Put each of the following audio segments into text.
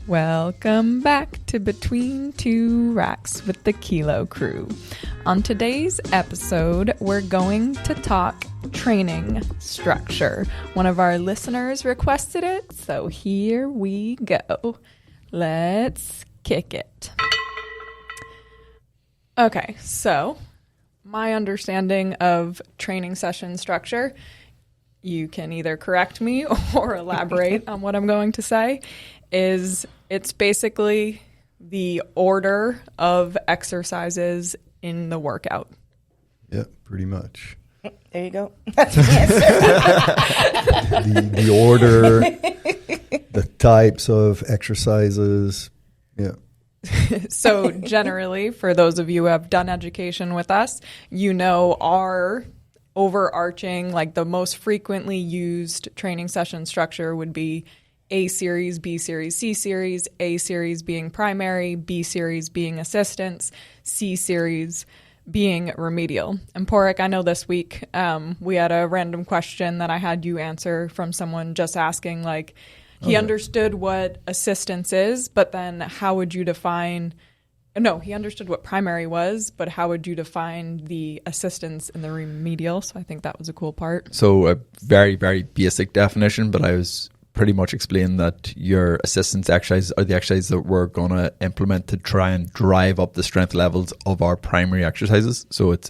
Welcome back to Between Two Racks with the Kilo Crew. On today's episode, we're going to talk training structure. One of our listeners requested it, so here we go. Let's kick it. Okay, so my understanding of training session structure, you can either correct me or elaborate on what I'm going to say, is it's basically the order of exercises in the workout. Yeah, pretty much. There you go. That's the answer. The order, the types of exercises. Yeah. So generally, for those of you who have done education with us, you know our overarching, like the most frequently used training session structure would be A series, B series, C series, A series being primary, B series being assistance, C series being remedial. And Porrick, I know this week we had a random question that I had you answer from someone just asking, like, he understood what assistance is, but then how would you define... No, he understood what primary was, but how would you define the assistance in the remedial? So I think that was a cool part. So a very, very basic definition, but I was pretty much explaining that your assistance exercises are the exercises that we're going to implement to try and drive up the strength levels of our primary exercises. So it's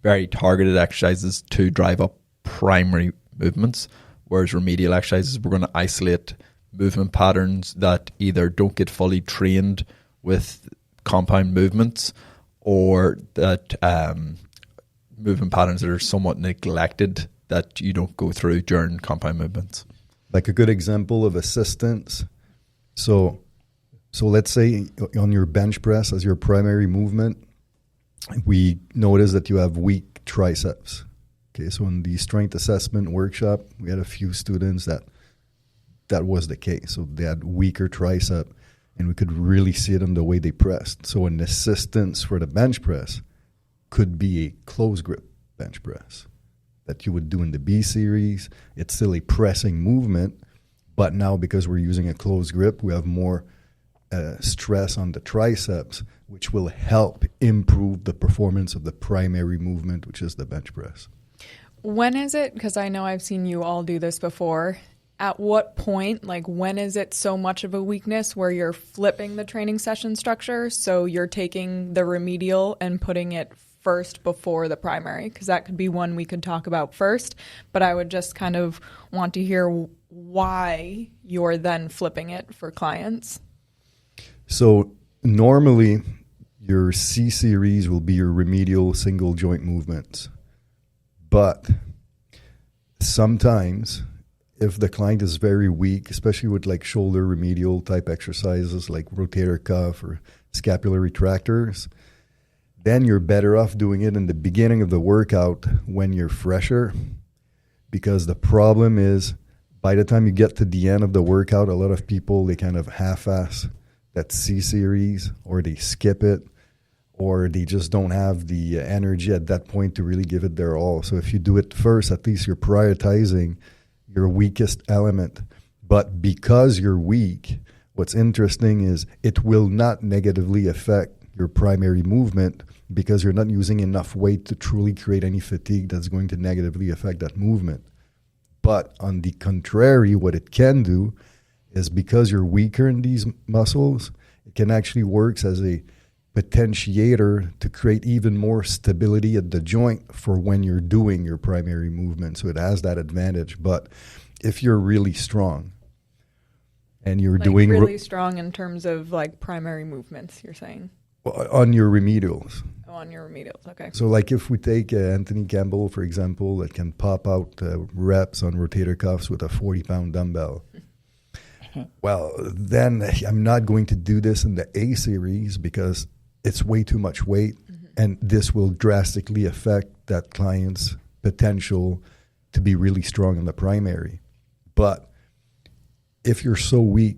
very targeted exercises to drive up primary movements, whereas remedial exercises, we're going to isolate movement patterns that either don't get fully trained with compound movements, or that movement patterns that are somewhat neglected that you don't go through during compound movements. Like a good example of assistance. So let's say on your bench press as your primary movement, we notice that you have weak triceps. Okay, so in the strength assessment workshop, we had a few students that was the case. So they had weaker tricep, and we could really see it in the way they pressed. So an assistance for the bench press could be a close grip bench press that you would do in the B series. It's still a pressing movement, but now because we're using a close grip, we have more stress on the triceps, which will help improve the performance of the primary movement, which is the bench press. When is it, because I know I've seen you all do this before, at what point, like when is it so much of a weakness where you're flipping the training session structure? So you're taking the remedial and putting it first before the primary, because that could be one we could talk about first. But I would just kind of want to hear why you're then flipping it for clients. So normally your C series will be your remedial single joint movements. But sometimes if the client is very weak, especially with like shoulder remedial type exercises like rotator cuff or scapular retractors, then you're better off doing it in the beginning of the workout when you're fresher, because the problem is by the time you get to the end of the workout, a lot of people, they kind of half-ass that C series, or they skip it, or they just don't have the energy at that point to really give it their all. So if you do it first, at least you're prioritizing your weakest element. But because you're weak, what's interesting is it will not negatively affect your primary movement because you're not using enough weight to truly create any fatigue that's going to negatively affect that movement. But on the contrary, what it can do is because you're weaker in these muscles, it can actually work as a potentiator to create even more stability at the joint for when you're doing your primary movement. So it has that advantage. But if you're really strong and you're like doing... really strong in terms of like primary movements, you're saying? On your remedials. Oh, on your remedials, okay. So like if we take Anthony Campbell, for example, that can pop out reps on rotator cuffs with a 40-pound dumbbell. Well, then I'm not going to do this in the A series because it's way too much weight, and this will drastically affect that client's potential to be really strong in the primary. But if you're so weak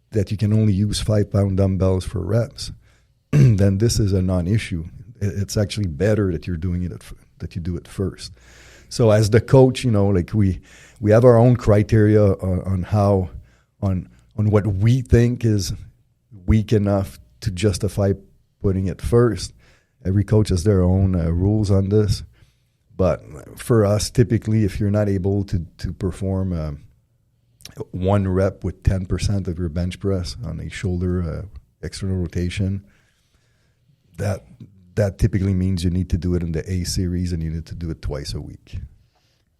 that you can only use 5-pound dumbbells for reps, then this is a non-issue. It's actually better that you're doing it that you do it first. So as the coach, like we have our own criteria on on what we think is weak enough to justify putting it first. Every coach has their own rules on this. But for us, typically, if you're not able to perform one rep with 10% of your bench press on a shoulder external rotation, that typically means you need to do it in the A series and you need to do it twice a week.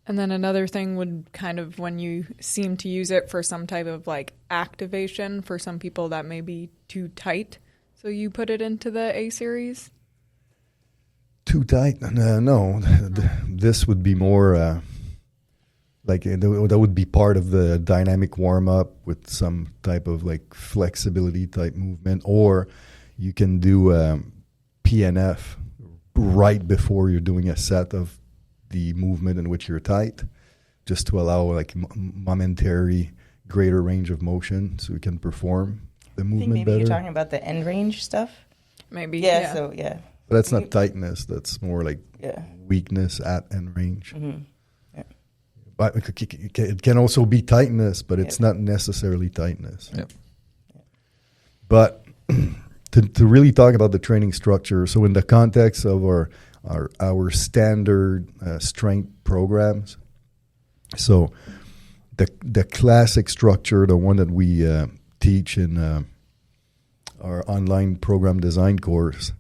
And then another thing would kind of when you seem to use it for some type of like activation for some people that may be too tight. So you put it into the A series? Too tight? No. This would be more like that would be part of the dynamic warm-up with some type of like flexibility type movement. Or you can do PNF right before you're doing a set of the movement in which you're tight, just to allow like momentary greater range of motion so you can perform the movement maybe better. You're talking about the end range stuff? Maybe. Yeah. So, yeah. But that's not tightness. That's more like weakness at end range. Mm-hmm. Yeah. But it can also be tightness, but it's not necessarily tightness. Yep. But to really talk about the training structure, so in the context of our standard strength programs, so the classic structure, the one that we teach in our online program design course,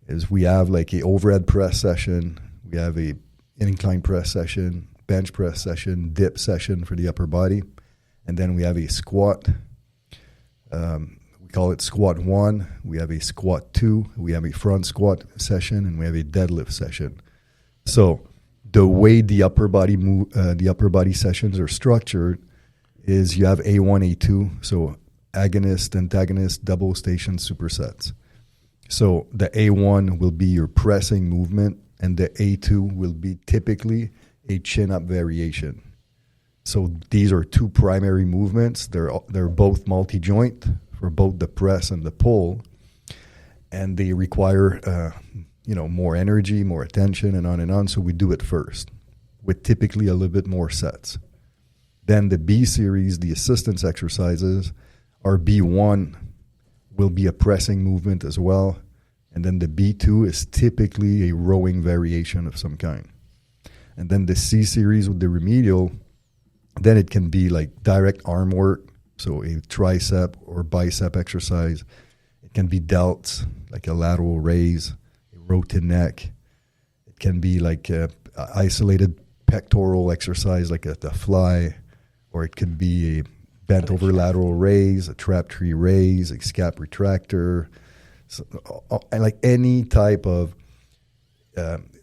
is we have like a overhead press session, we have a incline press session, bench press session, dip session for the upper body, and then we have a squat. We call it squat 1. We have a squat 2. We have a front squat session, and we have a deadlift session. So the way the upper body sessions are structured is you have A1, A2, so agonist, antagonist, double station supersets. So the A1 will be your pressing movement, and the A2 will be typically a chin-up variation. So these are two primary movements. They're both multi-joint for both the press and the pull, and they require more energy, more attention, and on and on. So we do it first with typically a little bit more sets. Then the B series, the assistance exercises, our B1 will be a pressing movement as well. And then the B2 is typically a rowing variation of some kind. And then the C series with the remedial, then it can be like direct arm work, so a tricep or bicep exercise. It can be delts, like a lateral raise, a row to neck. It can be like a isolated pectoral exercise, like the fly, or it could be a bent over lateral raise, a trap tree raise, a scap retractor, and like any type of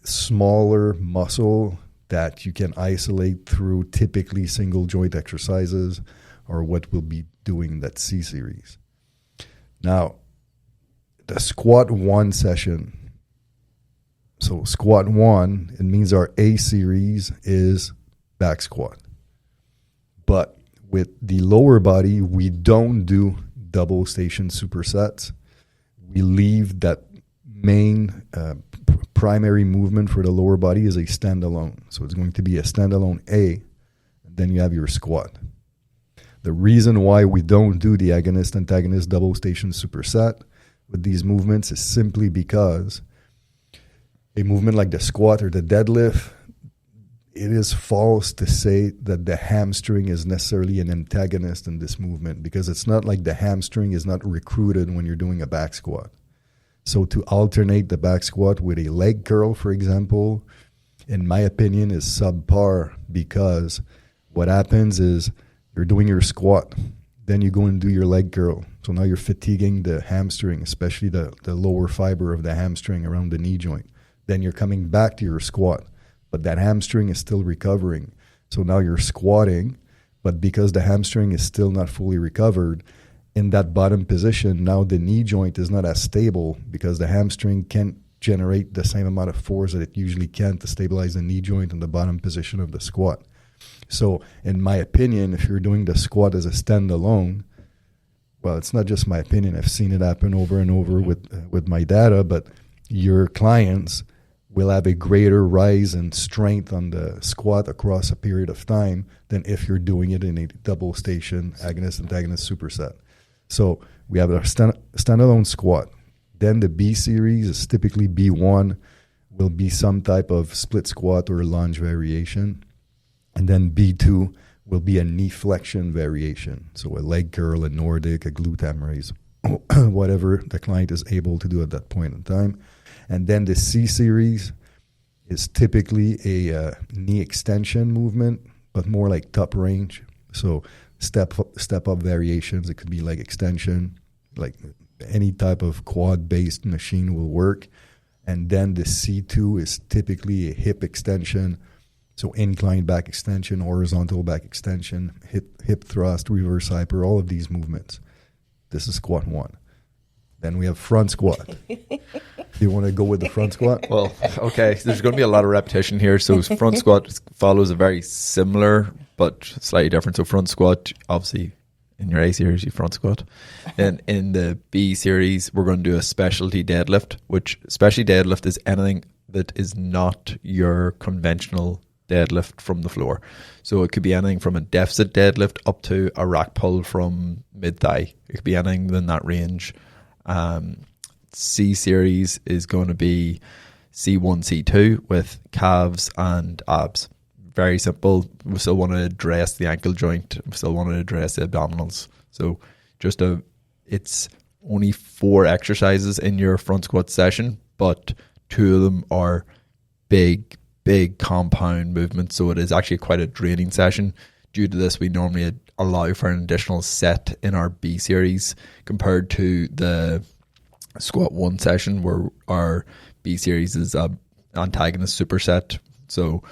smaller muscle that you can isolate through typically single joint exercises, or what we'll be doing in that C series. Now, the squat 1 session. So squat 1, it means our A series is back squat. But with the lower body, we don't do double station supersets. We leave that main primary movement for the lower body is a standalone. So it's going to be a standalone A, and then you have your squat. The reason why we don't do the agonist, antagonist, double station superset with these movements is simply because a movement like the squat or the deadlift, it is false to say that the hamstring is necessarily an antagonist in this movement, because it's not like the hamstring is not recruited when you're doing a back squat. So to alternate the back squat with a leg curl, for example, in my opinion, is subpar, because what happens is you're doing your squat, then you go and do your leg curl. So now you're fatiguing the hamstring, especially the lower fiber of the hamstring around the knee joint. Then you're coming back to your squat, but that hamstring is still recovering. So now you're squatting, but because the hamstring is still not fully recovered, in that bottom position, now the knee joint is not as stable because the hamstring can't generate the same amount of force that it usually can to stabilize the knee joint in the bottom position of the squat. So in my opinion, if you're doing the squat as a standalone, well, it's not just my opinion. I've seen it happen over and over with my data, but your clients will have a greater rise in strength on the squat across a period of time than if you're doing it in a double station agonist-antagonist superset. So we have our standalone squat. Then the B series is typically B1, will be some type of split squat or lunge variation. And then B2 will be a knee flexion variation. So a leg curl, a Nordic, a glute ham raise, whatever the client is able to do at that point in time. And then the C series is typically a knee extension movement, but more like top range. So step up variations. It could be leg extension, like any type of quad-based machine will work. And then the C2 is typically a hip extension. So incline back extension, horizontal back extension, hip thrust, reverse hyper, all of these movements. This is squat 1. Then we have front squat. You want to go with the front squat? Well, okay. There's going to be a lot of repetition here. So front squat follows a very similar but slightly different. So front squat, obviously, in your A series, you front squat. And in the B series, we're going to do a specialty deadlift, which specialty deadlift is anything that is not your conventional deadlift from the floor. So it could be anything from a deficit deadlift up to a rack pull from mid-thigh. It could be anything in that range. C series is going to be C1, C2 with calves and abs. Very simple. We still want to address the ankle joint. We still want to address the abdominals. So it's only 4 exercises in your front squat session, but 2 of them are big compound movements. So it is actually quite a draining session. Due to this, we normally allow for an additional set in our B series compared to the squat 1 session where our B series is a antagonist superset. So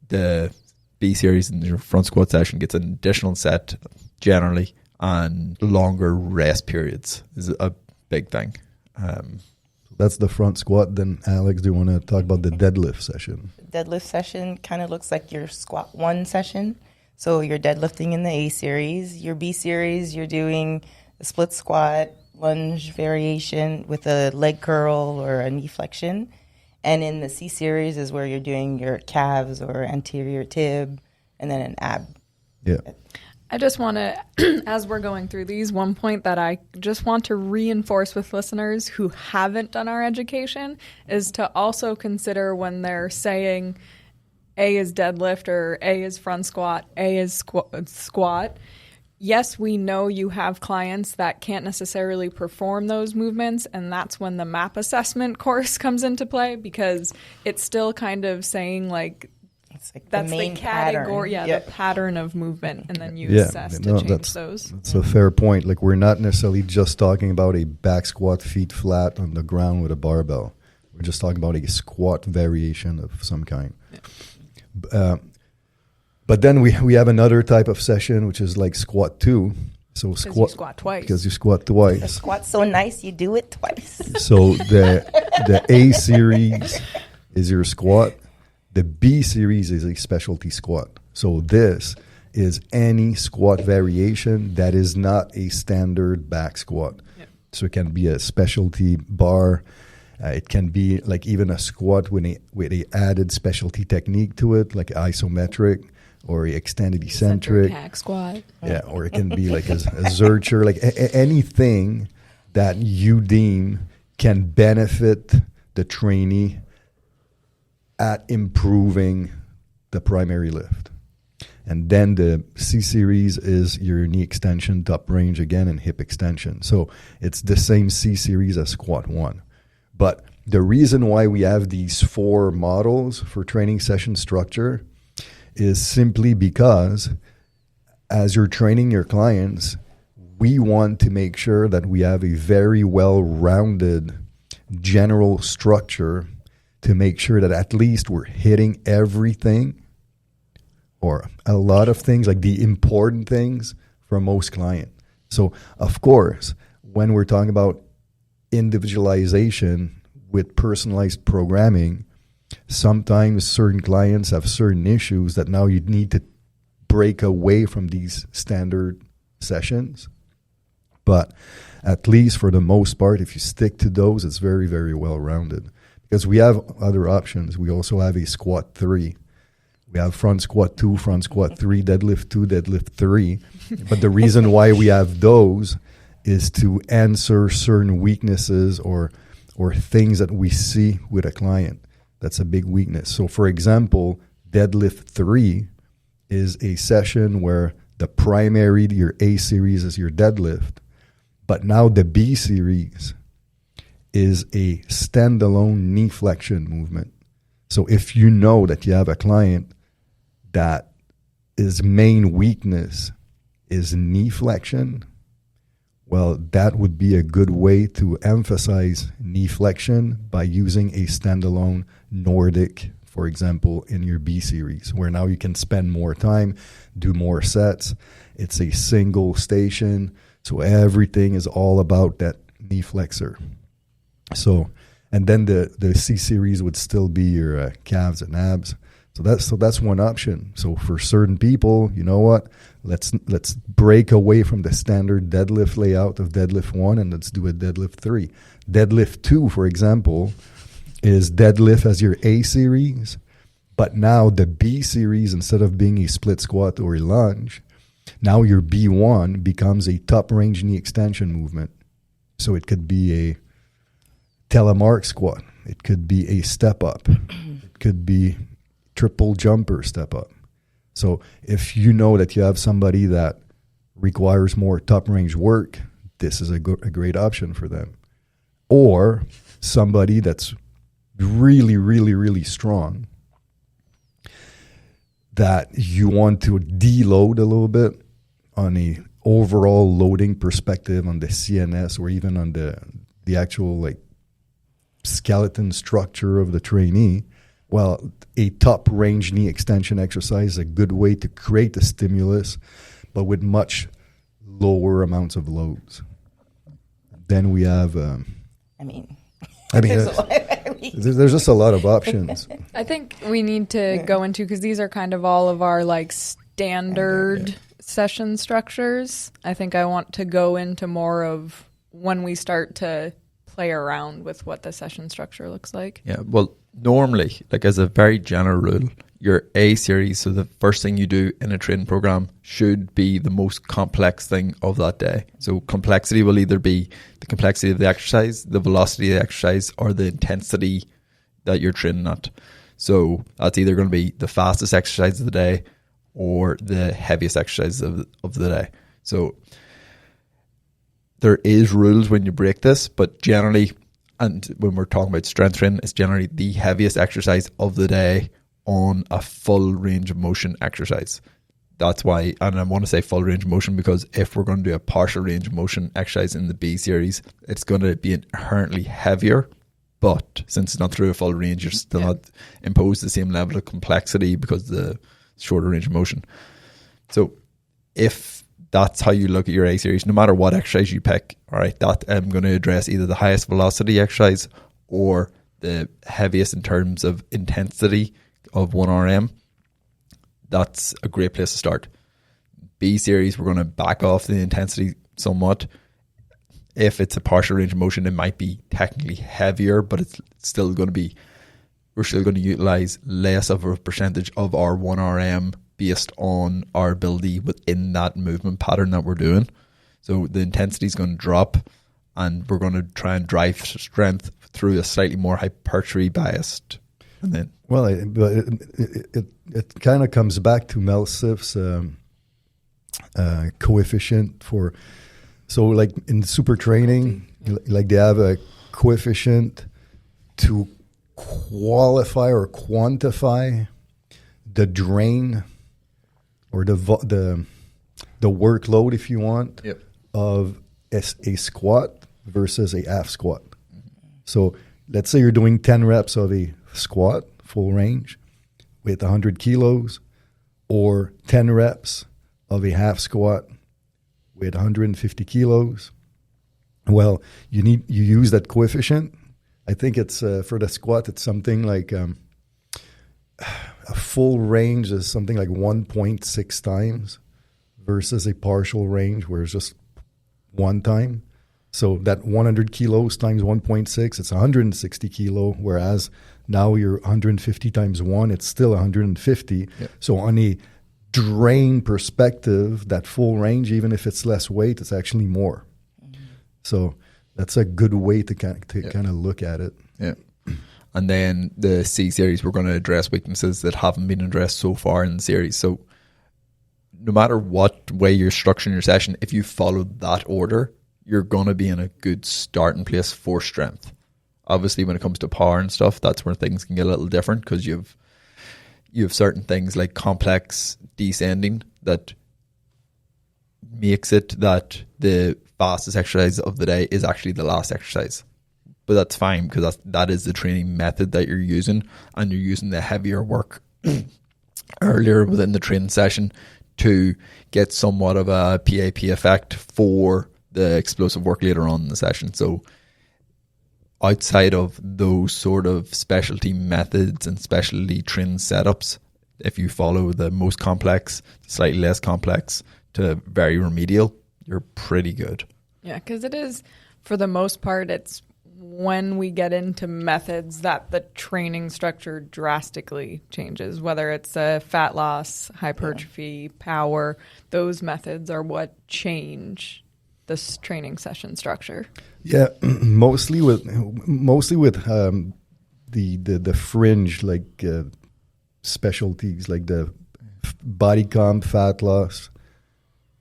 the B series in your front squat session gets an additional set generally, and longer rest periods is a big thing. That's the front squat. Then Alex, do you want to talk about the deadlift session? Deadlift session kind of looks like your squat 1 session. So you're deadlifting in the A series. Your B series, you're doing a split squat, lunge variation with a leg curl or a knee flexion. And in the C series is where you're doing your calves or anterior tib and then an ab. Yeah. I just want to, as we're going through these, one point that I just want to reinforce with listeners who haven't done our education is to also consider when they're saying A is deadlift or A is front squat, A is squat. Yes, we know you have clients that can't necessarily perform those movements, and that's when the MAP assessment course comes into play, because it's still kind of saying like, It's like that's the main category, pattern. the pattern of movement, and then you assess to change those. That's a fair point. Like, we're not necessarily just talking about a back squat, feet flat on the ground with a barbell. We're just talking about a squat variation of some kind. Yeah. But then we have another type of session, which is like squat 2. So You squat twice. because you squat The twice. squat's so nice, you do it twice. So the A series is your squat. The B series is a specialty squat. So this is any squat variation that is not a standard back squat. Yep. So it can be a specialty bar. It can be like even a squat with a added specialty technique to it, like isometric or a extended eccentric. Hack squat. Yeah, or it can be like a zercher, like anything that you deem can benefit the trainee at improving the primary lift. And then the C series is your knee extension, top range again, and hip extension. So it's the same C series as squat 1. But the reason why we have these 4 models for training session structure is simply because as you're training your clients, we want to make sure that we have a very well-rounded general structure to make sure that at least we're hitting everything or a lot of things, like the important things for most clients. So, of course, when we're talking about individualization with personalized programming, sometimes certain clients have certain issues that now you need to break away from these standard sessions. But at least for the most part, if you stick to those, it's very, very well-rounded. because we have other options. We also have a squat 3. We have front squat 2, front squat 3, deadlift 2, deadlift 3. But the reason why we have those is to answer certain weaknesses or things that we see with a client. That's a big weakness. So, for example, deadlift 3 is a session where the primary, your A series is your deadlift, but now the B series is a standalone knee flexion movement. So if you know that you have a client that his main weakness is knee flexion, well, that would be a good way to emphasize knee flexion by using a standalone Nordic, for example, in your B series, where now you can spend more time, do more sets. It's a single station, so everything is all about that knee flexor. So, and then the C series would still be your calves and abs. So that's one option. So for certain people, you know what? Let's break away from the standard deadlift layout of deadlift 1 and let's do a deadlift 3. Deadlift 2, for example, is deadlift as your A series, but now the B series, instead of being a split squat or a lunge, now your B1 becomes a top range knee extension movement. So it could be a telemark squat. It could be a step up. It could be triple jumper step up. So if you know that you have somebody that requires more top range work, this is a great option for them. Or somebody that's really, really, really strong that you want to deload a little bit on a overall loading perspective on the CNS or even on the actual like skeleton structure of the trainee. Well, a top range knee extension exercise is a good way to create the stimulus, but with much lower amounts of loads. Then we have, there's just a lot of options. I think we need to go into, because these are kind of all of our like standard session structures. I think I want to go into more of when we start to play around with what the session structure looks like. Yeah, well, normally, like as a very general rule, your A series, so the first thing you do in a training program should be the most complex thing of that day. So complexity will either be the complexity of the exercise, the velocity of the exercise, or the intensity that you're training at. So that's either going to be the fastest exercise of the day or the heaviest exercise of the day. So there is rules when you break this, but generally, and when we're talking about strength training, it's generally the heaviest exercise of the day on a full range of motion exercise. That's why, and I want to say full range of motion because if we're going to do a partial range of motion exercise in the B series, it's going to be inherently heavier, but since it's not through a full range, you're still not imposed the same level of complexity because of the shorter range of motion. So if that's how you look at your A series, no matter what exercise you pick, all right, that I'm going to address either the highest velocity exercise or the heaviest in terms of intensity of 1RM. That's a great place to start. B series, we're going to back off the intensity somewhat. If it's a partial range of motion, it might be technically heavier, but it's still going to be, we're still going to utilize less of a percentage of our 1RM based on our ability within that movement pattern that we're doing. So the intensity is going to drop and we're going to try and drive strength through a slightly more hypertrophy biased. And then, well, it kind of comes back to Mel Siff's coefficient for, so like in super training, like they have a coefficient to qualify or quantify the drain or the workload, if you want, of a squat versus a half squat. So let's say you're doing 10 reps of a squat, full range, with 100 kilos, or 10 reps of a half squat with 150 kilos. Well, you use that coefficient. I think it's for the squat, it's something like a full range is something like 1.6 times versus a partial range where it's just one time. So that 100 kilos times 1.6, it's 160 kilo, whereas now you're 150 times 1, it's still 150. Yeah. So on a drain perspective, that full range, even if it's less weight, it's actually more. So that's a good way to kind of look at it. Yeah. And then the C series, we're going to address weaknesses that haven't been addressed so far in the series. So no matter what way you're structuring your session, if you follow that order, you're going to be in a good starting place for strength. Obviously, when it comes to power and stuff, that's where things can get a little different, because you have certain things like complex descending that makes it that the fastest exercise of the day is actually the last exercise. But that's fine, because that is the training method that you're using, and you're using the heavier work earlier within the training session to get somewhat of a PAP effect for the explosive work later on in the session. So outside of those sort of specialty methods and specialty training setups, if you follow the most complex, slightly less complex to very remedial, you're pretty good. Yeah, because it is, for the most part, it's when we get into methods that the training structure drastically changes, whether it's fat loss, hypertrophy, power. Those methods are what change this training session structure. Yeah, mostly with the fringe, like specialties like the body comp, fat loss,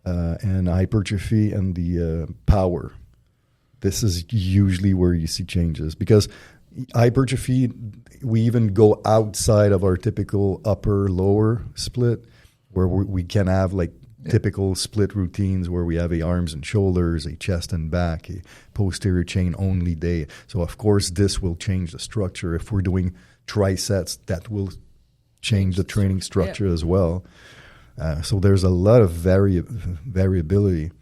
and hypertrophy, and the power. This is usually where you see changes, because hypertrophy, we even go outside of our typical upper-lower split, where we can have like typical split routines where we have a arms and shoulders, a chest and back, a posterior chain only day. So of course this will change the structure. If we're doing trisets, that will change the training structure as well. So there's a lot of variability.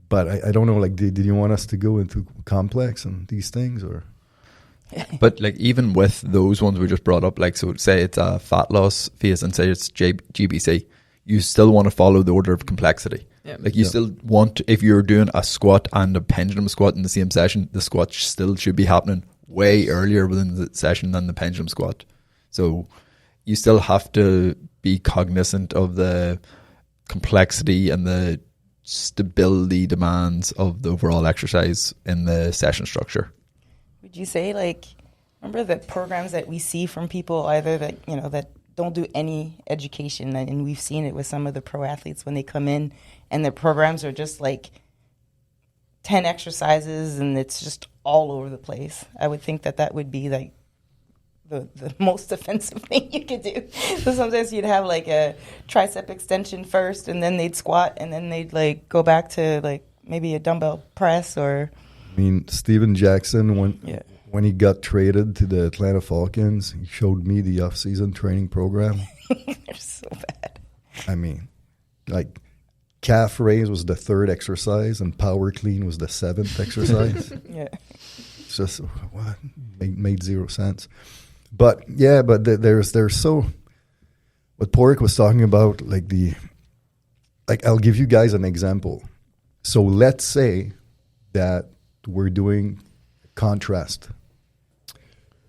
But I don't know, like, did you want us to go into complex and these things, or? But like, even with those ones we just brought up, like, so say it's a fat loss phase and say it's GBC, you still want to follow the order of complexity. Yep. Like you still want, if you're doing a squat and a pendulum squat in the same session, the squat still should be happening way earlier within the session than the pendulum squat. So you still have to be cognizant of the complexity and the stability demands of the overall exercise in the session structure. Would you say, like, remember the programs that we see from people either that, you know, that don't do any education, and we've seen it with some of the pro athletes when they come in and their programs are just like 10 exercises and it's just all over the place. I would think that would be like the most offensive thing you could do. So sometimes you'd have like a tricep extension first, and then they'd squat, and then they'd like go back to like maybe a dumbbell press. Or I mean, Steven Jackson, when he got traded to the Atlanta Falcons, he showed me the off-season training program. they're so bad. I mean, like, calf raise was the 3rd exercise, and power clean was the 7th exercise. Yeah, it's just what made zero sense. But yeah, but there's so what Porrick was talking about, like I'll give you guys an example. So let's say that we're doing contrast,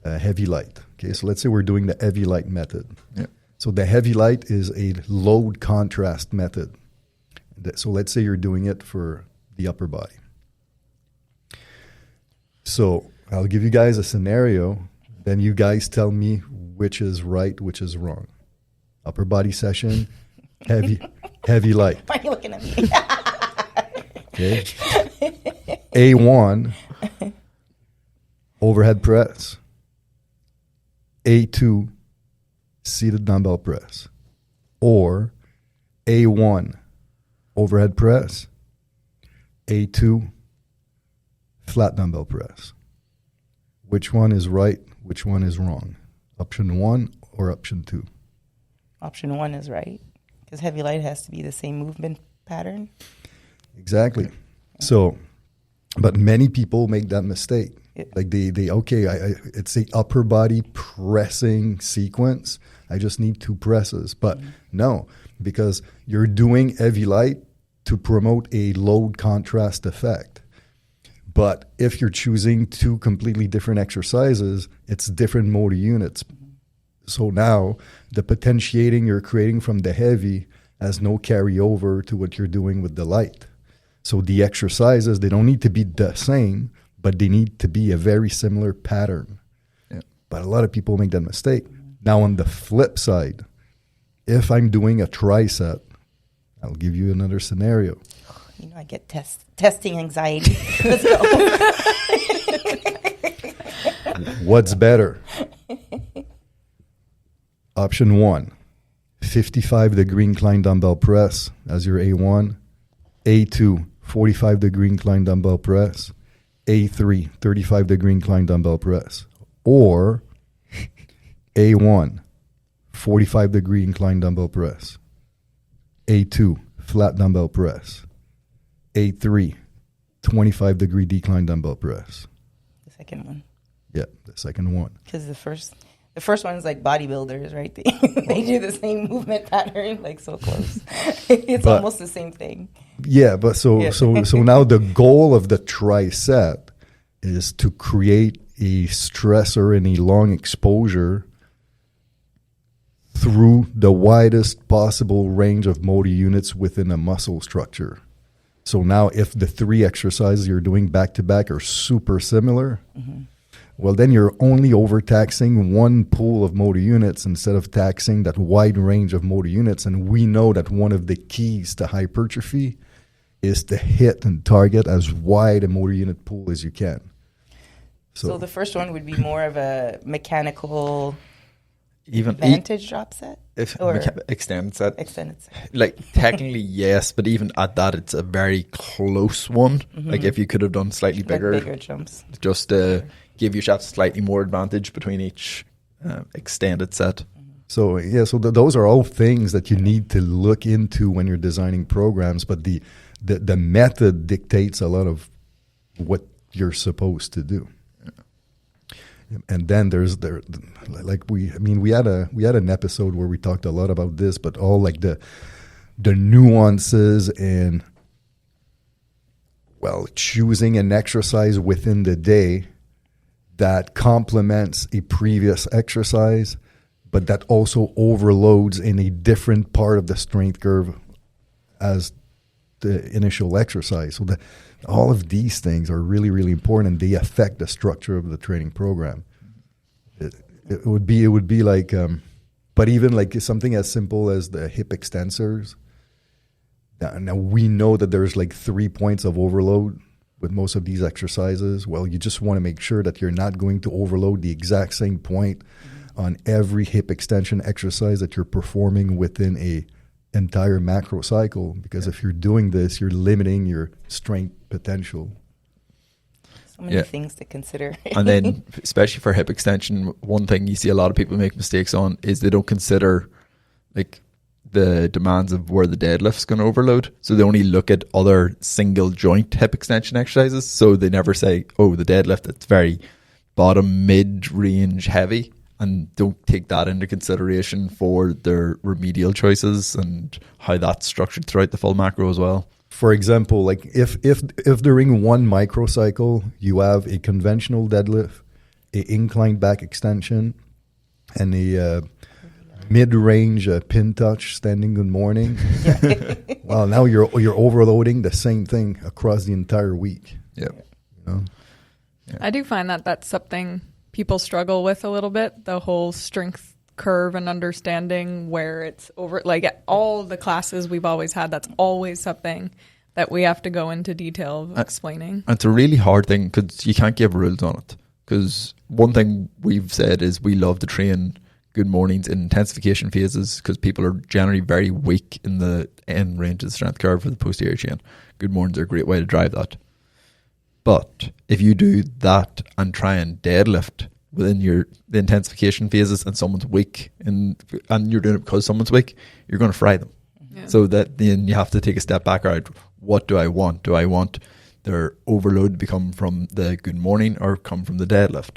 heavy light. Okay, so let's say we're doing the heavy light method. Yeah. So the heavy light is a load contrast method. So let's say you're doing it for the upper body. So I'll give you guys a scenario. Then you guys tell me which is right, which is wrong. Upper body session, heavy light. why are you looking at me? Okay. A1, overhead press. A2, seated dumbbell press. Or A1, overhead press. A2, flat dumbbell press. Which one is right? Which one is wrong? Option 1 or option 2? Option 1 is right, because heavy light has to be the same movement pattern. Exactly. So, but many people make that mistake. Yeah. Like it's a upper body pressing sequence. I just need 2 presses. But no, because you're doing heavy light to promote a load contrast effect. But if you're choosing two completely different exercises, it's different motor units. So now the potentiating you're creating from the heavy has no carryover to what you're doing with the light. So the exercises, they don't need to be the same, but they need to be a very similar pattern. Yeah. But a lot of people make that mistake. Now on the flip side, if I'm doing a tricep, I'll give you another scenario. You know, I get testing anxiety. Let's go. What's better? Option 1, 55-degree incline dumbbell press as your A1. A2, 45-degree incline dumbbell press. A3, 35-degree incline dumbbell press. Or A1, 45-degree incline dumbbell press. A2, flat dumbbell press. A3, 25-degree decline dumbbell press. The second one. Yeah, the second one. Because the first one is like bodybuilders, right? They do the same movement pattern, like so close. It's almost the same thing. Yeah, but so now the goal of the tricep is to create a stressor and a long exposure through the widest possible range of motor units within a muscle structure. So now if the three exercises you're doing back to back are super similar, well, then you're only overtaxing one pool of motor units instead of taxing that wide range of motor units. And we know that one of the keys to hypertrophy is to hit and target as wide a motor unit pool as you can. So the first one would be more of a mechanical Even advantage drop set? Extended set. Extended set. Like technically yes, but even at that it's a very close one. Like if you could have done slightly bigger, Like bigger jumps. just to give yourself slightly more advantage between each extended set. So yeah, so those are all things that you need to look into when you're designing programs. But the method dictates a lot of what you're supposed to do. And then we had an episode where we talked a lot about this, but all like the nuances and choosing an exercise within the day that complements a previous exercise, but that also overloads in a different part of the strength curve as the initial exercise. So all of these things are really, really important, and they affect the structure of the training program. It would be like, but even like something as simple as the hip extensors. Now we know that there's like 3 points of overload with most of these exercises. Well, you just want to make sure that you're not going to overload the exact same point on every hip extension exercise that you're performing within a entire macro cycle, because if you're doing this, you're limiting your strength potential. So many things to consider. And then especially for hip extension, one thing you see a lot of people make mistakes on is they don't consider like the demands of where the deadlift's going to overload. So they only look at other single joint hip extension exercises. So they never say, oh, the deadlift, it's very bottom mid-range heavy, and don't take that into consideration for their remedial choices and how that's structured throughout the full macro as well. For example, like if during one microcycle you have a conventional deadlift, a inclined back extension, and a mid-range pin touch standing good morning, well, now you're overloading the same thing across the entire week. Yeah. You know? Yeah. I do find that that's something people struggle with a little bit, the whole strength curve and understanding where it's over. Like all the classes we've always had, that's always something that we have to go into detail of explaining. And it's a really hard thing because you can't give rules on it. Because one thing we've said is we love to train good mornings in intensification phases because people are generally very weak in the end range of the strength curve for the posterior chain. Good mornings are a great way to drive that. But if you do that and try and deadlift within the intensification phases and someone's weak and you're doing it because someone's weak, you're going to fry them. Yeah. So that then you have to take a step back. All right, what do I want? Do I want their overload to come from the good morning or come from the deadlift?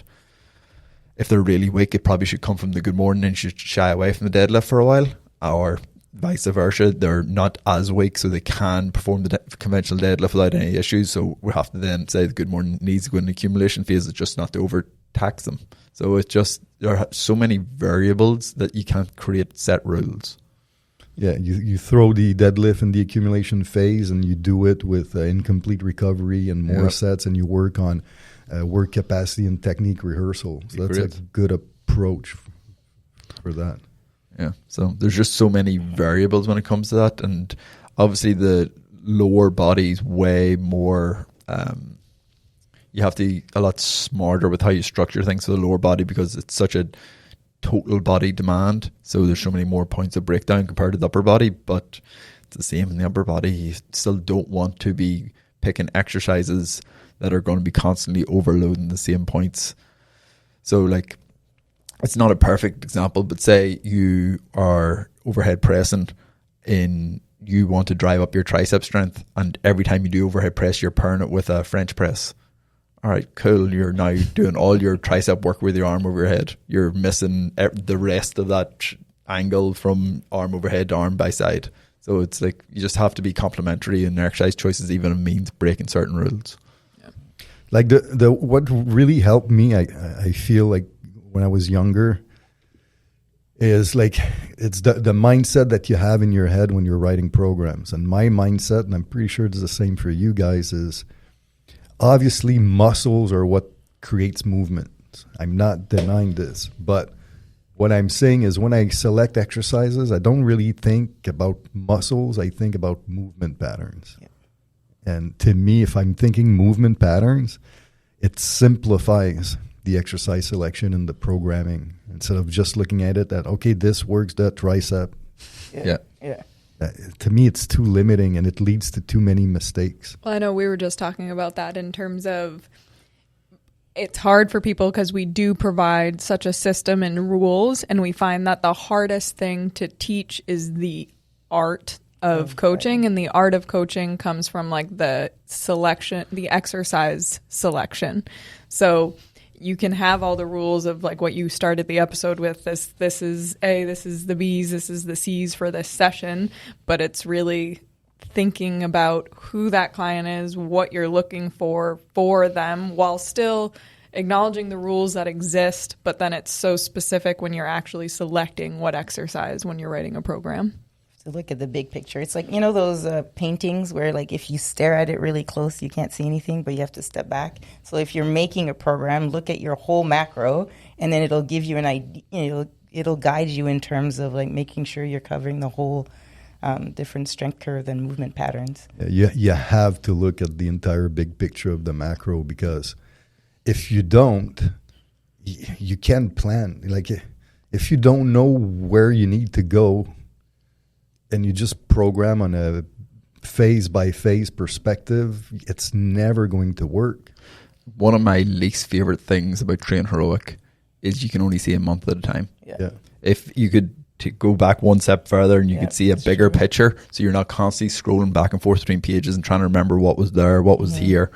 If they're really weak, it probably should come from the good morning and should shy away from the deadlift for a while. Or vice versa. They're not as weak, so they can perform the conventional deadlift without any issues. So we have to then say the good morning needs to go in the accumulation phase, is just not to overtax them. So it's just, there are so many variables that you can't create set rules. Yeah, you throw the deadlift in the accumulation phase and you do it with incomplete recovery and more sets, and you work on work capacity and technique rehearsal. So that's a good approach for that. Yeah, so there's just so many variables when it comes to that. And obviously the lower body's way more, you have to be a lot smarter with how you structure things for the lower body, because it's such a total body demand. So there's so many more points of breakdown compared to the upper body, but it's the same in the upper body. You still don't want to be picking exercises that are going to be constantly overloading the same points. So like, it's not a perfect example, but say you are overhead pressing and you want to drive up your tricep strength, and every time you do overhead press, you're pairing it with a French press. All right, cool. You're now doing all your tricep work with your arm over your head. You're missing the rest of that angle from arm overhead to arm by side. So it's like, you just have to be complementary in exercise choices, even if it means breaking certain rules. Yeah. Like the what really helped me, I feel like when I was younger, is like, it's the mindset that you have in your head when you're writing programs. And my mindset, and I'm pretty sure it's the same for you guys, is obviously muscles are what creates movement. I'm not denying this, but what I'm saying is when I select exercises, I don't really think about muscles. I think about movement patterns. Yeah. And to me, if I'm thinking movement patterns, it simplifies the exercise selection and the programming, instead of just looking at it that, okay, this works, that tricep. Yeah. To me, it's too limiting, and it leads to too many mistakes. Well, I know we were just talking about that in terms of, it's hard for people because we do provide such a system and rules, and we find that the hardest thing to teach is the art of coaching, and the art of coaching comes from like the selection, the exercise selection. So you can have all the rules of like what you started the episode with, this is A, this is the B's, this is the C's for this session, but it's really thinking about who that client is, what you're looking for them, while still acknowledging the rules that exist, but then it's so specific when you're actually selecting what exercise when you're writing a program. To look at the big picture. It's like, you know, those paintings where like if you stare at it really close, you can't see anything, but you have to step back. So if you're making a program, look at your whole macro, and then it'll give you an idea, you know, it'll guide you in terms of like making sure you're covering the whole different strength curve and movement patterns. You have to look at the entire big picture of the macro, because if you don't, you can't plan. Like if you don't know where you need to go, and you just program on a phase-by-phase perspective, it's never going to work. One of my least favorite things about Train Heroic is you can only see a month at a time. Yeah. If you could go back one step further and you could see a bigger picture, so you're not constantly scrolling back and forth between pages and trying to remember what was there, what was here.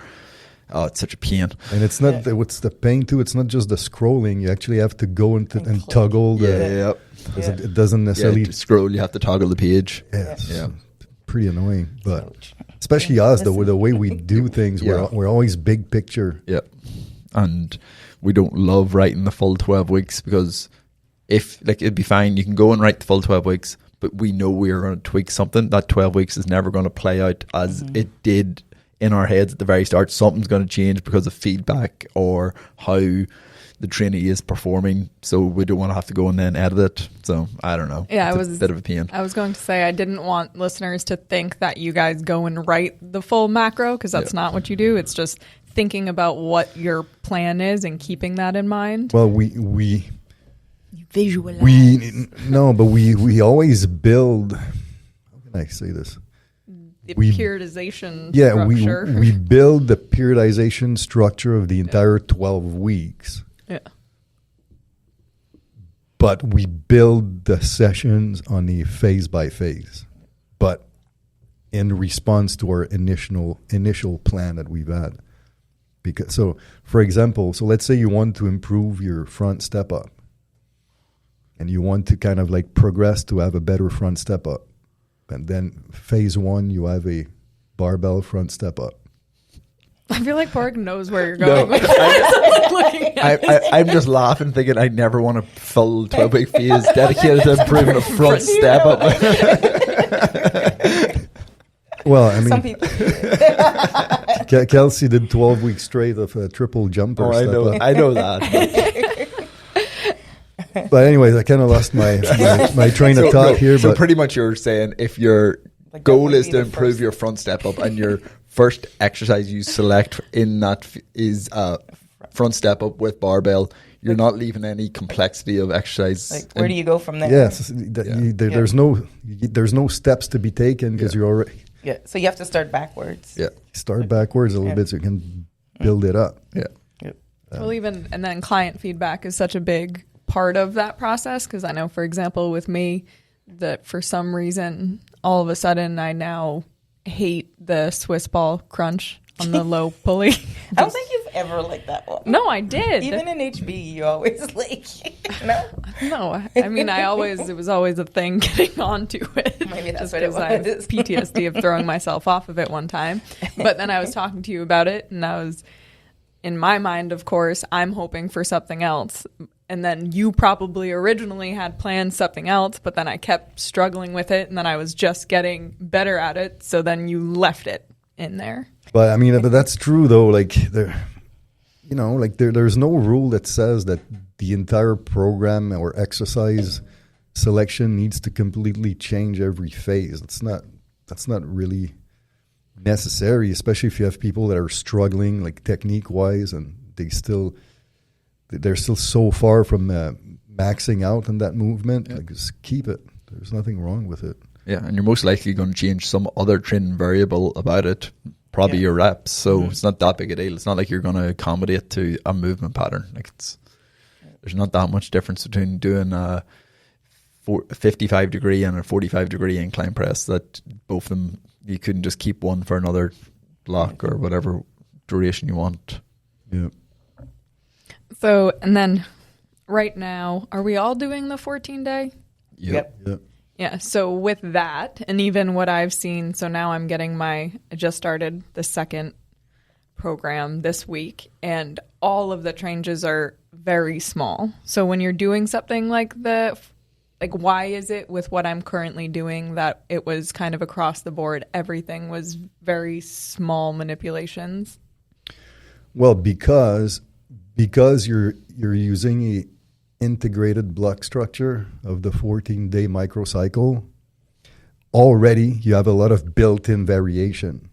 Oh, it's such a pain. And it's not what's the pain too. It's not just the scrolling. You actually have to go and toggle the. It doesn't necessarily scroll. You have to toggle the page. Yes. Yeah. Pretty annoying, but especially us, the way we do things, we're always big picture. Yeah, and we don't love writing the full 12 weeks, because if like it'd be fine, you can go and write the full 12 weeks, but we know we are going to tweak something. That 12 weeks is never going to play out as it did in our heads at the very start. Something's going to change because of feedback or how the trainee is performing, so we don't want to have to go and then edit it. So I don't know. Yeah, it's a bit of a pain. I was going to say, I didn't want listeners to think that you guys go and write the full macro, because that's not what you do. It's just thinking about what your plan is and keeping that in mind. Well, we visualize. We always build. How can I say this? The periodization structure. we build the periodization structure of the entire 12 weeks. Yeah. But we build the sessions on a phase by phase, but in response to our initial plan that we've had. Because for example, let's say you want to improve your front step up, and you want to kind of like progress to have a better front step up. And then phase 1, you have a barbell front step up. I feel like Porg knows where you're going. No, I'm just laughing, thinking I never want a full 12-week phase dedicated to improving a front step up. Well, I mean, Some people. Kelsey did 12 weeks straight of a triple jumper. Oh, step up. I know that. But anyways, I kind of lost my train of thought here. So But pretty much you're saying if your Like, that goal would is be to the improve first- your front step up and your first exercise you select in that is front step up with barbell, you're not leaving any complexity of exercise. Like, where do you go from there? yes, Yeah. there's no steps to be taken because Yeah. you already Yeah. So you have to start backwards. Yeah. start backwards a little bit so you can build it up. Yeah. Well, and then client feedback is such a big part of that process, because I know, for example, with me, that for some reason, all of a sudden, I now hate the Swiss ball crunch on the low pulley. I don't think you've ever liked that one. No, I did. Even in HB, you always like, no? No, I mean, it was always a thing getting onto it. Maybe that's just what it because I have was. PTSD of throwing myself off of it one time. But then I was talking to you about it, and I was, in my mind, of course, I'm hoping for something else. And then you probably originally had planned something else, but then I kept struggling with it, and then I was just getting better at it. So then you left it in there. But I mean, but that's true though. Like there's no rule that says that the entire program or exercise selection needs to completely change every phase. That's not really necessary, especially if you have people that are struggling like technique wise and they're still so far from maxing out in that movement. Like, just keep it. There's nothing wrong with it. Yeah, and you're most likely going to change some other training variable about it, probably your reps. So it's not that big a deal. It's not like you're going to accommodate to a movement pattern. Like there's not that much difference between doing a 55-degree and a 45-degree incline press. That both of them, you couldn't just keep one for another block or whatever duration you want. Yeah. So, and then right now, are we all doing the 14-day? Yep. Yeah. Yeah, so with that, and even what I've seen, so now I just started the second program this week, and all of the changes are very small. So when you're doing something like why is it with what I'm currently doing that it was kind of across the board, everything was very small manipulations? Well, because you're using a integrated block structure of the 14-day microcycle, already you have a lot of built-in variation,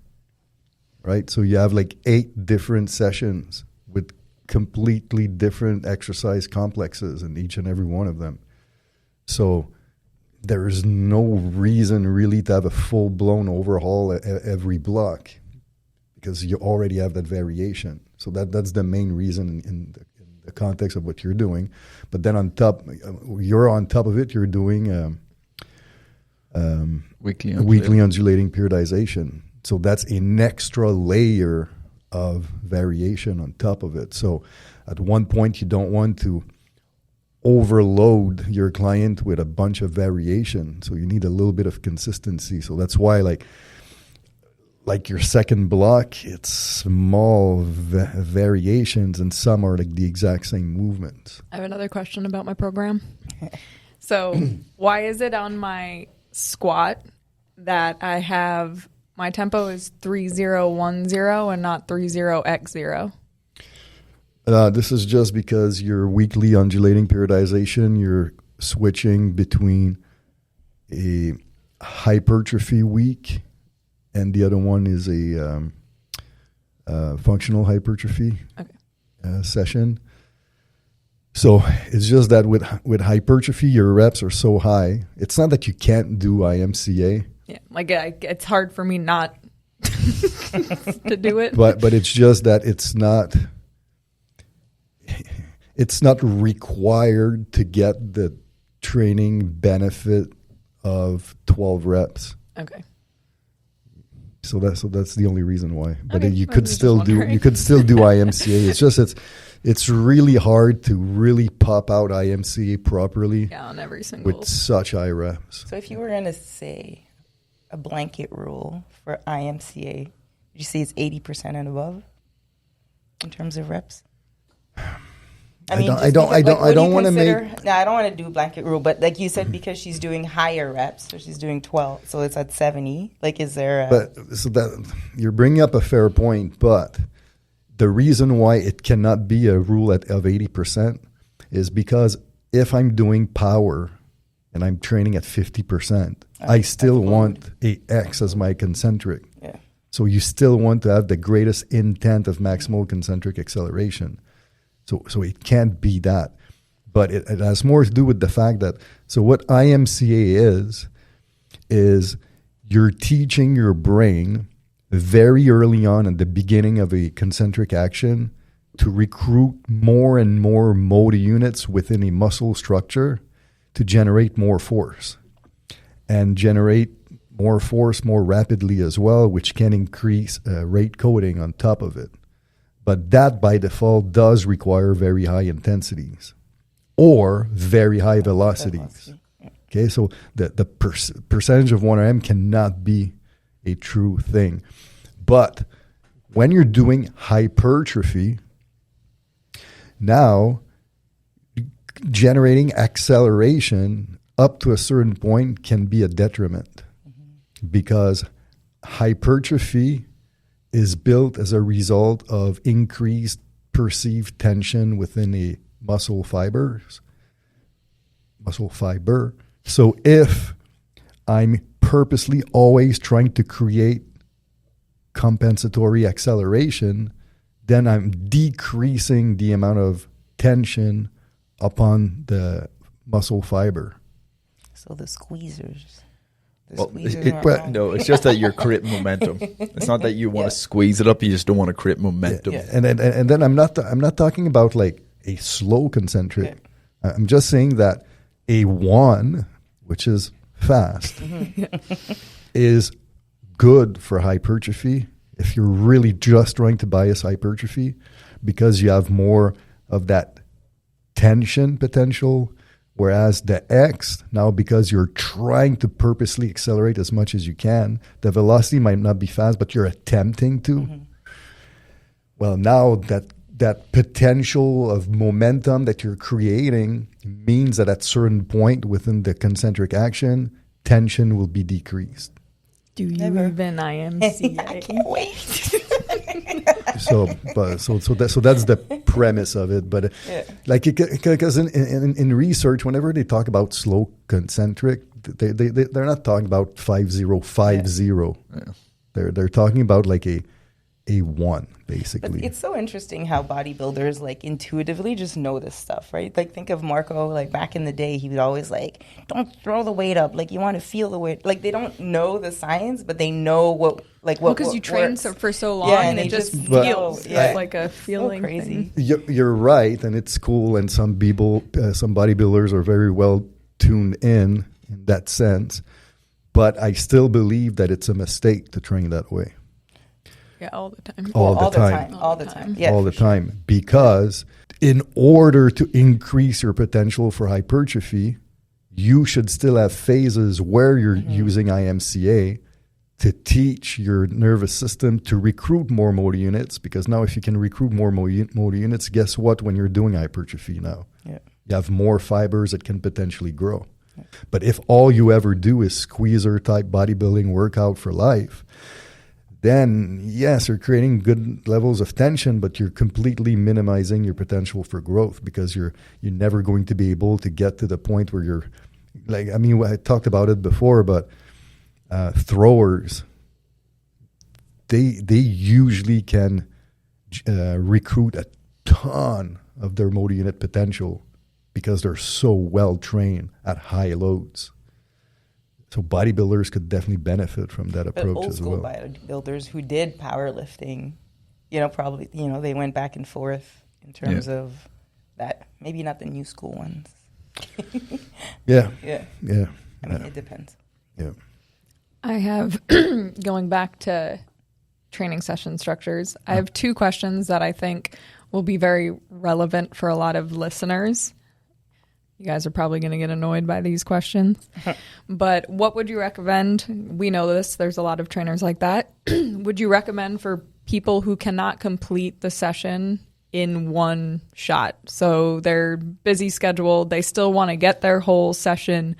right? So you have like 8 different sessions with completely different exercise complexes in each and every one of them. So there is no reason really to have a full-blown overhaul every block because you already have that variation. So that's the main reason in the context of what you're doing. But then on top of it, you're doing weekly undulating periodization. So that's an extra layer of variation on top of it. So at one point, you don't want to overload your client with a bunch of variation. So you need a little bit of consistency. So that's why like your second block, it's small variations, and some are like the exact same movements. I have another question about my program. So why is it on my squat that I have, my tempo is 3010 and not 30x0? This is just because your weekly undulating periodization, you're switching between a hypertrophy week and the other one is a functional hypertrophy session. So it's just that with hypertrophy, your reps are so high. It's not that you can't do IMCA. Yeah, it's hard for me not to do it. But it's just that it's not required to get the training benefit of 12 reps. Okay. So that's the only reason why. But Okay, you I could was just still do wondering. IMCA. It's just it's really hard to really pop out IMCA properly Yeah, on every single. with such high reps. So if you were going to say a blanket rule for IMCA? Would you say it's 80% and above in terms of reps? I don't want to make. No, I don't want to do a blanket rule, but like you said, because she's doing higher reps, so she's doing 12, so it's at 70. Like, is there? So that you're bringing up a fair point, but the reason why it cannot be a rule of 80% is because if I'm doing power and I'm training at 50%, I still want a X as my concentric. Yeah. So you still want to have the greatest intent of maximal concentric acceleration. So it can't be that. But it has more to do with the fact that, so what IMCA is you're teaching your brain very early on at the beginning of a concentric action to recruit more and more motor units within a muscle structure to generate more force. And generate more force more rapidly as well, which can increase rate coding on top of it. But that, by default, does require very high intensities or very high velocities. Okay, so the percentage of 1RM cannot be a true thing. But when you're doing hypertrophy, now generating acceleration up to a certain point can be a detriment because hypertrophy is built as a result of increased perceived tension within a muscle fiber. So if I'm purposely always trying to create compensatory acceleration, then I'm decreasing the amount of tension upon the muscle fiber. So the squeezers. Well, no, it's just that you're creating momentum. It's not that you want to squeeze it up; you just don't want to create momentum. Yeah. And then I'm not talking about like a slow concentric. Yeah. I'm just saying that a 1, which is fast, is good for hypertrophy if you're really just trying to bias hypertrophy because you have more of that tension potential. Whereas the X, now because you're trying to purposely accelerate as much as you can, the velocity might not be fast, but you're attempting to. Well, now that potential of momentum that you're creating means that at a certain point within the concentric action, tension will be decreased. Do you even IMCA? I can't wait. So that's the premise of it. But like, because in research, whenever they talk about slow concentric, they're not talking about 5050. They're talking about like a 1 basically. But it's so interesting how bodybuilders like intuitively just know this stuff, right? Like think of Marco, like back in the day, he would always like, don't throw the weight up. Like you want to feel the weight. Like they don't know the science, but they know what because you train for so long and it just feels like a feeling. So crazy. You're right, and it's cool. And some people, some bodybuilders are very well tuned in that sense. But I still believe that it's a mistake to train that way. Yeah, all the time. All the time. Yeah, all the time. Because in order to increase your potential for hypertrophy, you should still have phases where you're using IMCA to teach your nervous system to recruit more motor units. Because now if you can recruit more motor units, guess what? When you're doing hypertrophy now, you have more fibers that can potentially grow. Yeah. But if all you ever do is squeezer type bodybuilding workout for life, then yes, you're creating good levels of tension, but you're completely minimizing your potential for growth because you're never going to be able to get to the point where you're like, I mean, I talked about it before, but throwers, they usually can recruit a ton of their motor unit potential because they're so well trained at high loads. So bodybuilders could definitely benefit from that approach as well. Old school bodybuilders who did powerlifting, probably, they went back and forth in terms of that. Maybe not the new school ones. Yeah. I mean, it depends. Yeah. I have, going back to training session structures, I have 2 questions that I think will be very relevant for a lot of listeners. You guys are probably going to get annoyed by these questions. But what would you recommend? We know this. There's a lot of trainers like that. Would you recommend for people who cannot complete the session in one shot? So they're busy scheduled. They still want to get their whole session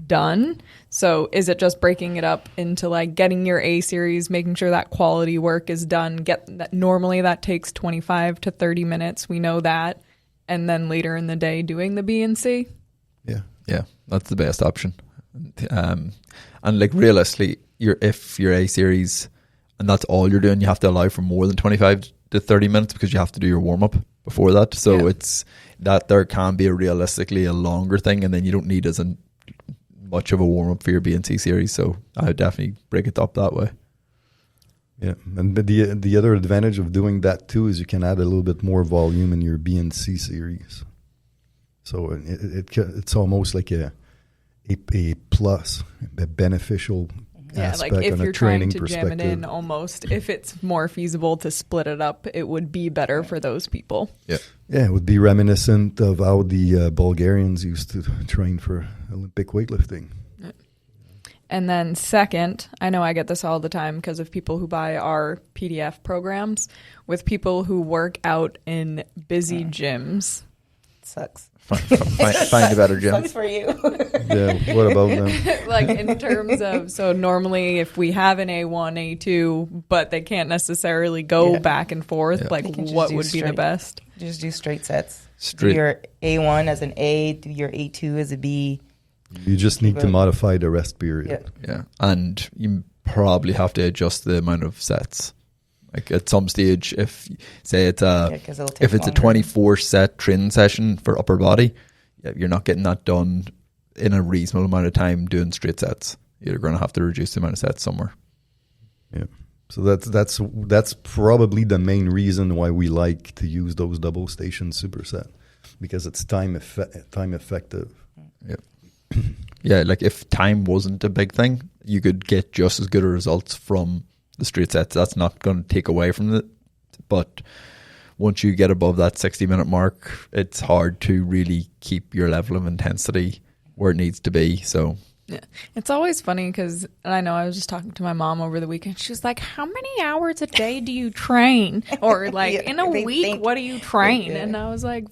done. So is it just breaking it up into like getting your A series, making sure that quality work is done? Get that. Normally that takes 25 to 30 minutes. We know that. And then later in the day doing the B and C? Yeah, that's the best option. And like realistically, if your A series and that's all you're doing, you have to allow for more than 25 to 30 minutes because you have to do your warm-up before that. So it's that there can be realistically a longer thing, and then you don't need as much of a warm-up for your B and C series. So I would definitely break it up that way. Yeah, and the other advantage of doing that too is you can add a little bit more volume in your B and C series. So it's almost like a plus, a beneficial aspect like if on a you're trying training to jam it perspective. in, almost if it's more feasible to split it up, it would be better for those people. Yeah, it would be reminiscent of how the Bulgarians used to train for Olympic weightlifting. And then second, I know I get this all the time because of people who buy our PDF programs with people who work out in busy gyms. Sucks. Find a better gym. Sucks for you. Yeah, what about them? Like in terms of, so normally if we have an A1, A2, but they can't necessarily go back and forth, like what would be the best? Just do straight sets. Straight. Do your A1 as an A, do your A2 as a B. You just need to modify the rest period. Yeah, and you probably have to adjust the amount of sets. Like at some stage, if say it's if it's a 24 set training session for upper body, you're not getting that done in a reasonable amount of time doing straight sets. You're going to have to reduce the amount of sets somewhere. Yeah. So that's probably the main reason why we like to use those double station superset, because it's time effective. Yeah. Yeah, like if time wasn't a big thing, you could get just as good a results from the straight sets. That's not going to take away from it. But once you get above that 60-minute mark, it's hard to really keep your level of intensity where it needs to be. So yeah, it's always funny because, and I know I was just talking to my mom over the weekend. She was like, "How many hours a day do you train?" Or like, in a week, what do you train? And I was like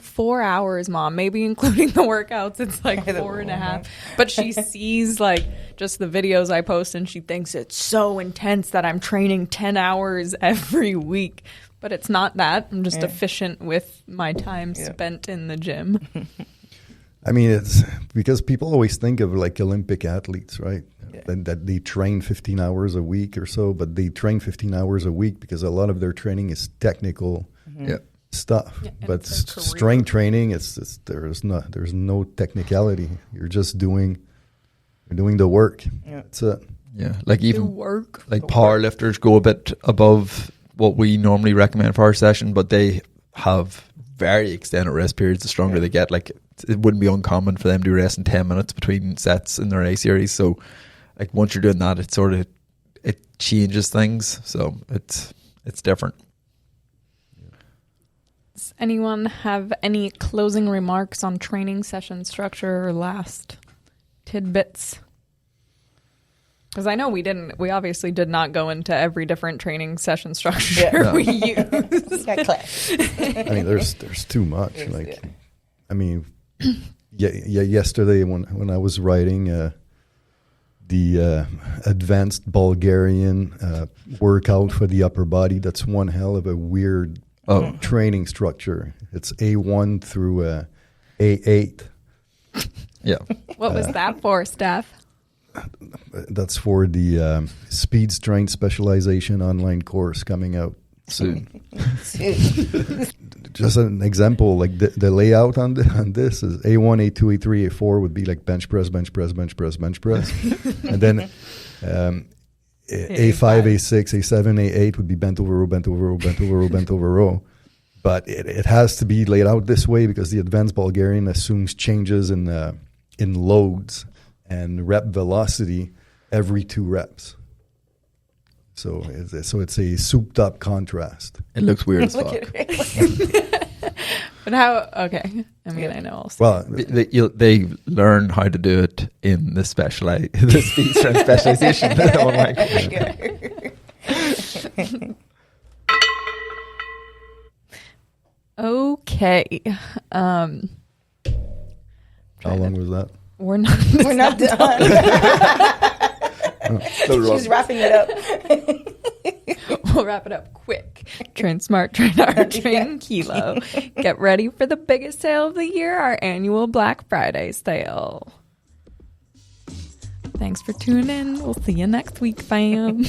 4 hours, Mom, maybe including the workouts. It's like 4.5. But she sees like just the videos I post and she thinks it's so intense that I'm training 10 hours every week. But it's not that. I'm just efficient with my time spent in the gym. I mean, it's because people always think of like Olympic athletes, right? Yeah. That they train 15 hours a week or so, but they train 15 hours a week because a lot of their training is technical stuff. Yeah, but strength training, there's no technicality. You're just doing the work. Yeah. That's it. Yeah, like even like powerlifters go a bit above what we normally recommend for our session, but they have very extended rest periods the stronger they get. Like it wouldn't be uncommon for them to rest in 10 minutes between sets in their A series. So like once you're doing that, it changes things. So it's different. Does anyone have any closing remarks on training session structure or last tidbits? Because I know we obviously did not go into every different training session structure we use. I mean, there's too much. I mean, yesterday when I was writing the advanced Bulgarian workout for the upper body, that's one hell of a weird training structure. It's A1 through A8. Yeah. What was that for, Steph? That's for the Speed Strength Specialization online course coming out soon. Just an example, like the layout on this is A1, A2, A3, A4 would be like bench press, bench press, bench press, bench press. And then A5, A6, A7, A8 would be bent over row, bent over row, bent over row, bent over row. But it has to be laid out this way because the advanced Bulgarian assumes changes in loads and rep velocity every 2 reps. So it's a souped up contrast. It looks weird as fuck. But how? Okay, I mean, I know. Also. Well, They learn how to do it in the the speed strength specialization. Oh my God. Okay. how long was that? We're not. We're not done. She's wrapping it up. We'll wrap it up quick. Train smart, train hard, train kilo. Get ready for the biggest sale of the year, our annual Black Friday sale. Thanks for tuning in. We'll see you next week, fam.